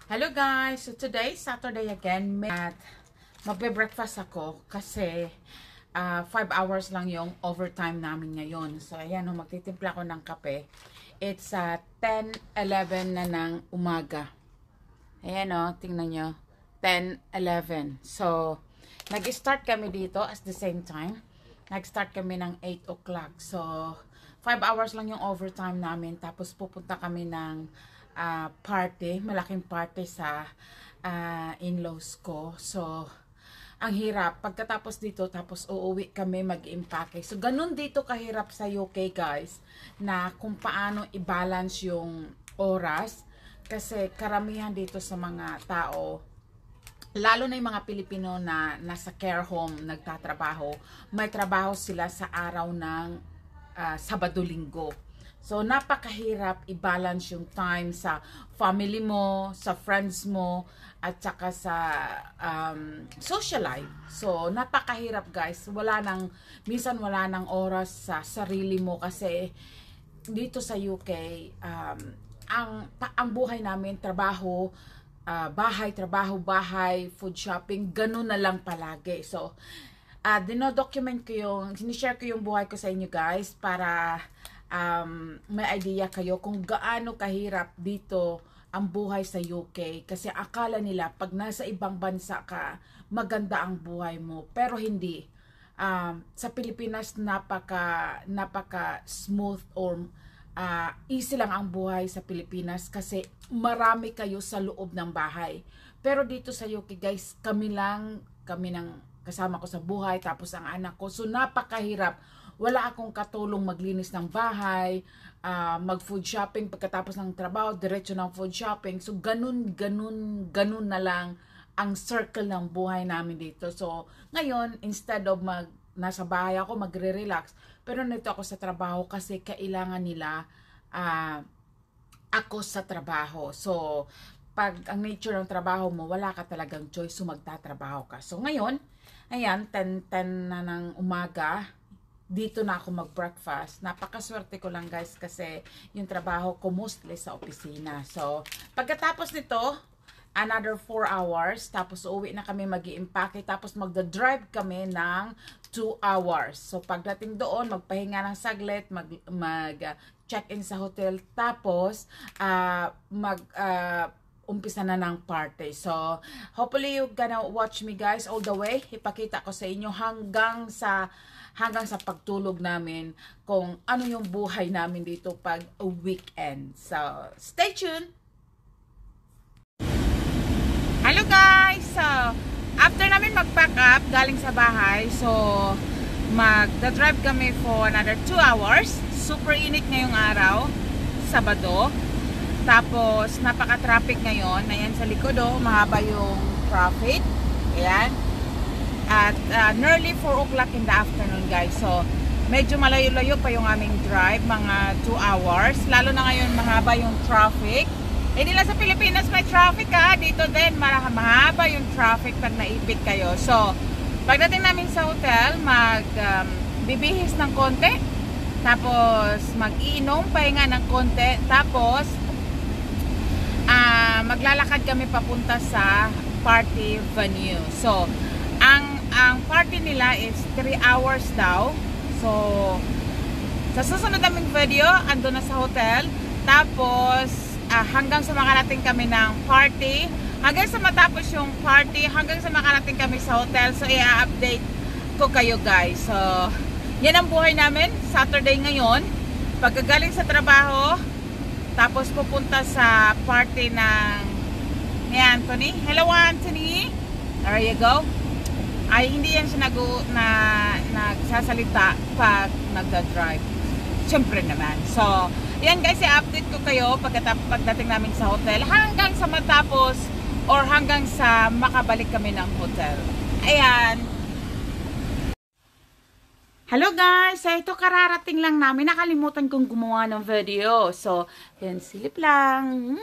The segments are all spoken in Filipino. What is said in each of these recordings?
Hello guys! So today, Saturday again, at magbe-breakfast ako kasi 5 hours lang yung overtime namin ngayon. So ayan, magtitimpla ko ng kape. It's 10:11 na ng umaga. Ayan tingnan nyo. 10:11. So, nag-start kami dito at the same time. Nag-start kami ng 8 o'clock. So, 5 hours lang yung overtime namin. Tapos pupunta kami ng party, malaking party sa in-laws ko. So, ang hirap. Pagkatapos dito, tapos uuwi kami mag-impake. So, ganun dito kahirap sa UK, guys, na kung paano i-balance yung oras. Kasi karamihan dito sa mga tao, lalo na yung mga Pilipino na nasa care home, nagtatrabaho, may trabaho sila sa araw ng Sabado-Linggo. So, napakahirap i-balance yung time sa family mo, sa friends mo, at saka sa social life. So, napakahirap guys. Minsan wala nang oras sa sarili mo kasi dito sa UK, ang buhay namin, trabaho, bahay, food shopping, ganun na lang palagi. So, dinodocument ko sinishare ko yung buhay ko sa inyo guys para may idea kayo kung gaano kahirap dito ang buhay sa UK. Kasi akala nila pag nasa ibang bansa ka, maganda ang buhay mo. Pero hindi. Sa Pilipinas, napaka smooth or easy lang ang buhay sa Pilipinas kasi marami kayo sa loob ng bahay. Pero dito sa UK guys, kami ng kasama ko sa buhay, tapos ang anak ko. So napakahirap. Wala akong katulong maglinis ng bahay, mag-food shopping pagkatapos ng trabaho, diretso ng food shopping. So ganun na lang ang circle ng buhay namin dito. So ngayon, instead of nasa bahay ako, magre-relax, pero nito ako sa trabaho kasi kailangan nila ako sa trabaho. So pag ang nature ng trabaho mo, wala ka talagang choice, so magtatrabaho ka. So ngayon, ayan, 10 na ng umaga, dito na ako mag-breakfast. Napakaswerte ko lang guys kasi yung trabaho ko mostly sa opisina. So, pagkatapos nito, another 4 hours, tapos uwi na kami mag-i-impake, tapos magda-drive kami ng 2 hours. So, pagdating doon, magpahinga ng saglit, mag-check-in sa hotel, tapos umpisa na ng party. So, hopefully you gonna watch me guys all the way. Ipakita ko sa inyo hanggang sa pagtulog namin kung ano yung buhay namin dito pag weekend. So, stay tuned! Hello guys! So, after namin mag-pack up galing sa bahay, so magda-drive kami for another 2 hours. Super init ngayong araw, Sabado. Tapos, napaka-traffic ngayon. Ayan sa likod mahaba yung traffic. Ayan. At nearly 4 o'clock in the afternoon guys. So, medyo malayo-layo pa yung aming drive. Mga 2 hours. Lalo na ngayon mahaba yung traffic. Hindi lang sa Pilipinas may traffic dito din mahaba yung traffic pag naipit kayo. So, pagdating namin sa hotel, bibihis ng konti. Tapos, mag-inom, pahinga ng konti. Tapos, maglalakad kami papunta sa party venue. So, ang party nila is 3 hours daw. So, sa susunod naming video, ando na sa hotel. Tapos, hanggang sa makarating kami ng party. Hanggang sa matapos yung party, hanggang sa makarating kami sa hotel. So, i-update ko kayo guys. So, yan ang buhay namin. Saturday ngayon. Pagkagaling sa trabaho, tapos pupunta sa party ni Anthony. Hello Anthony! There you go. Ay, hindi yan siya nagsasalita pag nagda-drive. Siyempre naman. So, yan guys, i-update ko kayo pagdating namin sa hotel hanggang sa matapos or hanggang sa makabalik kami ng hotel. Ayan. Hello guys! So, ito kararating lang namin. Nakalimutan kong gumawa ng video. So, yan, silip lang.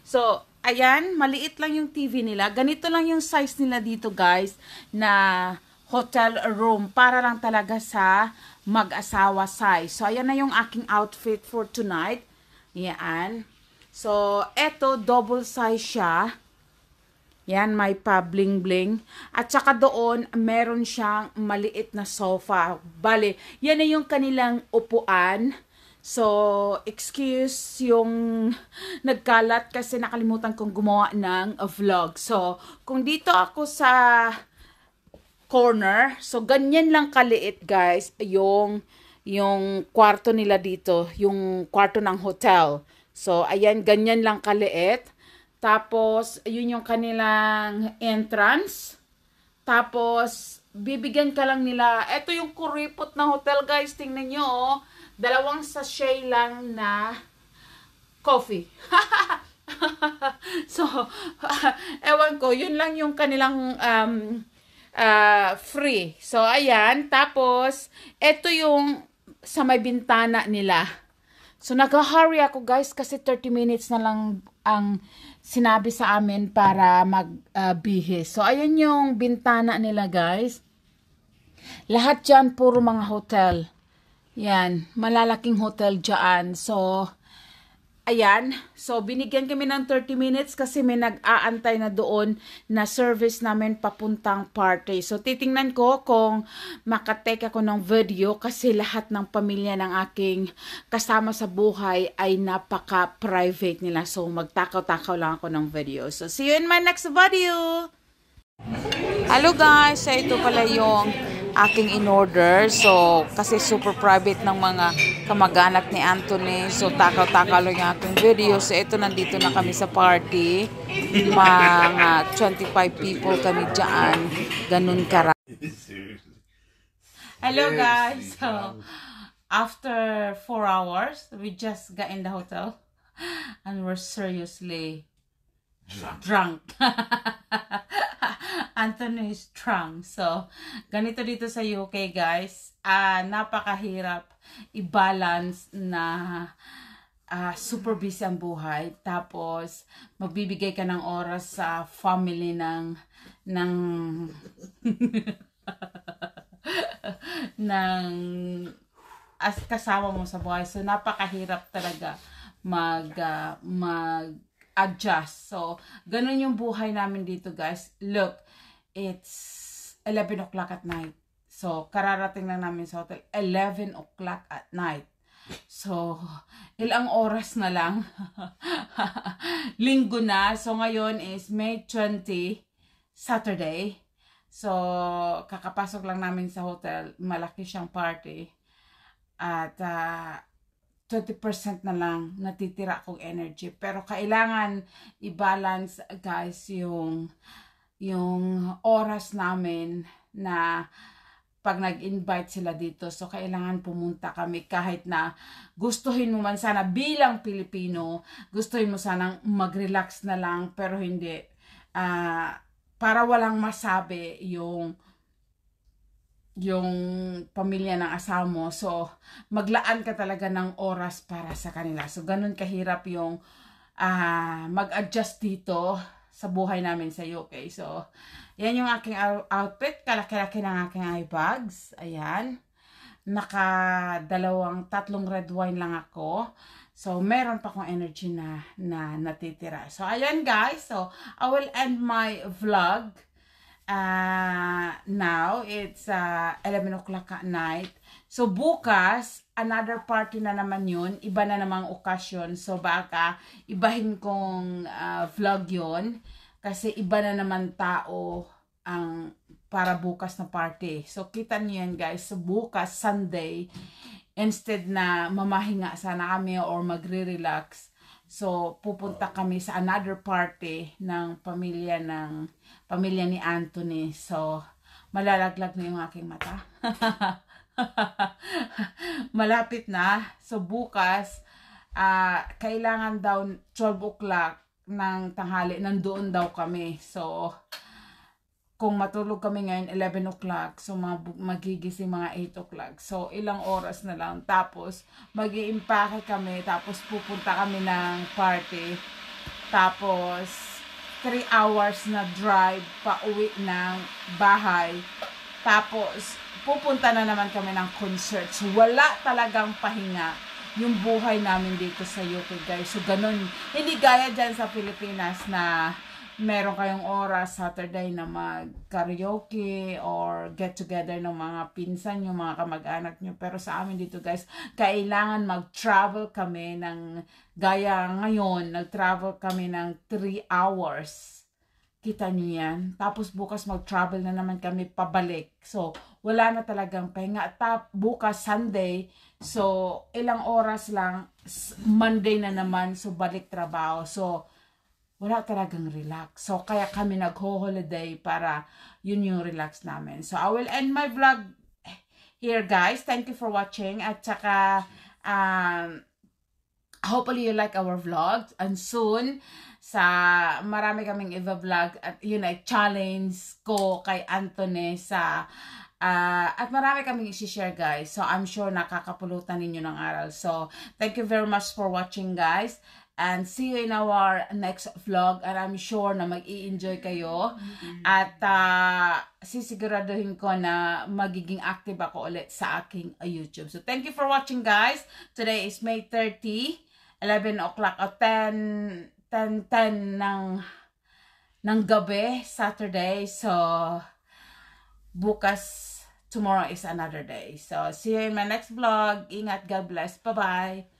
So, ayan, maliit lang yung TV nila. Ganito lang yung size nila dito guys na hotel room. Para lang talaga sa mag-asawa size. So, ayan na yung aking outfit for tonight. Yan. So, eto, double size siya. Yan, may pa bling-bling. At saka doon, meron siyang maliit na sofa. Bale, yan na yung kanilang upuan. So, excuse yung nagkalat kasi nakalimutan kong gumawa ng vlog. So, kung dito ako sa corner, so ganyan lang kaliit guys, yung kwarto nila dito, yung kwarto ng hotel. So, ayan, ganyan lang kaliit. Tapos, yun yung kanilang entrance. Tapos, bibigyan ka lang nila. Ito yung kuripot na hotel, guys. Tingnan nyo, oh. 2 sachet lang na coffee. So, ewan ko, yun lang yung kanilang free. So, ayan. Tapos, ito yung sa may bintana nila. So, nag-hurry ako, guys, kasi 30 minutes na lang ang sinabi sa amin para magbihis. So, ayun yung bintana nila, guys. Lahat dyan, puro mga hotel. Yan, malalaking hotel dyan. So, ayan. So, binigyan kami ng 30 minutes kasi may nag-aantay na doon na service namin papuntang party. So, titingnan ko kung makatake ako ng video kasi lahat ng pamilya ng aking kasama sa buhay ay napaka-private nila. So, magtakaw-takaw lang ako ng video. So, see you in my next video! Hello guys! So, ito pala yung aking in-order. So, kasi super private ng mga kamag-anak ni Anthony. So, takaw-takaw lang yung aking video. So, ito, nandito na kami sa party. Mga 25 people kami dyan. Ganun karami. Hello guys! So, after 4 hours, we just got in the hotel. And we're seriously drunk. Anthony is drunk. So, ganito dito sa UK, guys. Napakahirap i-balance na super busy ang buhay. Tapos, magbibigay ka ng oras sa family ng kasama mo sa buhay. So, napakahirap talaga mag-adjust. So, ganun yung buhay namin dito, guys. Look, it's 11 o'clock at night. So, kararating lang namin sa hotel. 11 o'clock at night. So, ilang oras na lang. Linggo na. So, ngayon is May 20, Saturday. So, kakapasok lang namin sa hotel. Malaki siyang party. At 20% na lang natitira akong energy. Pero kailangan i-balance, guys, yung oras namin na pag nag-invite sila dito. So, kailangan pumunta kami kahit na gustuhin mo man sana bilang Pilipino, gustuhin mo sanang mag-relax na lang, pero hindi. Para walang masabi yung pamilya ng asawa mo. So, maglaan ka talaga ng oras para sa kanila. So, ganun kahirap yung mag-adjust dito sa buhay namin sa UK. So, yan yung aking outfit. Kalaki-laki ng aking eye bags. Ayan. Tatlong red wine lang ako. So, meron pa akong energy na natitira. So, ayan guys. So, I will end my vlog. Now, it's 11 o'clock at night. So, bukas, another party na naman yun. Iba na namang okasyon. So, baka ibahin kong vlog yun. Kasi iba na naman tao ang para bukas na party. So, kita niyo yan guys. So, bukas, Sunday, instead na mamahinga sana kami or magre-relax, so, pupunta kami sa another party ng pamilya ni Anthony. So, malalaglag na yung aking mata. Malapit na. So, bukas, kailangan daw 12 o'clock ng tanghali, nandoon daw kami. So, kung matulog kami ngayon 11 o'clock, so magigising mga 8 o'clock. So, ilang oras na lang. Tapos, mag-iimpake kami. Tapos, pupunta kami ng party. Tapos, 3 hours na drive pa uwi ng bahay. Tapos, pupunta na naman kami ng concert. So, wala talagang pahinga. yung buhay namin dito sa UK, guys. So, ganun. Hindi gaya dyan sa Pilipinas na meron kayong oras Saturday na mag-karaoke or get together ng mga pinsan nyo, mga kamag-anak nyo. Pero sa amin dito, guys, kailangan mag-travel kami ng, gaya ngayon, nag-travel kami ng 3 hours. Kita nyo yan. Tapos bukas mag-travel na naman kami pabalik. So, wala na talagang pahinga. Bukas, Sunday, so, ilang oras lang, Monday na naman, so balik trabaho. So, wala talagang relax. So, kaya kami nag-holiday para yun yung relax namin. So, I will end my vlog here, guys. Thank you for watching. At saka, hopefully you like our vlogs. And soon, marami kaming i-vlog at yun ay challenge ko kay Anthony at marami kaming i-share, guys. So, I'm sure nakakapulutan ninyo ng aral. So, thank you very much for watching, guys. And see you in our next vlog. And I'm sure na mag-i-enjoy kayo. At sisiguraduhin ko na magiging active ako ulit sa aking YouTube. So, thank you for watching, guys. Today is May 30, 11 o'clock o 10 ng gabi, Saturday. So, bukas, tomorrow is another day. So, see you in my next vlog. Ingat, God bless. Bye-bye.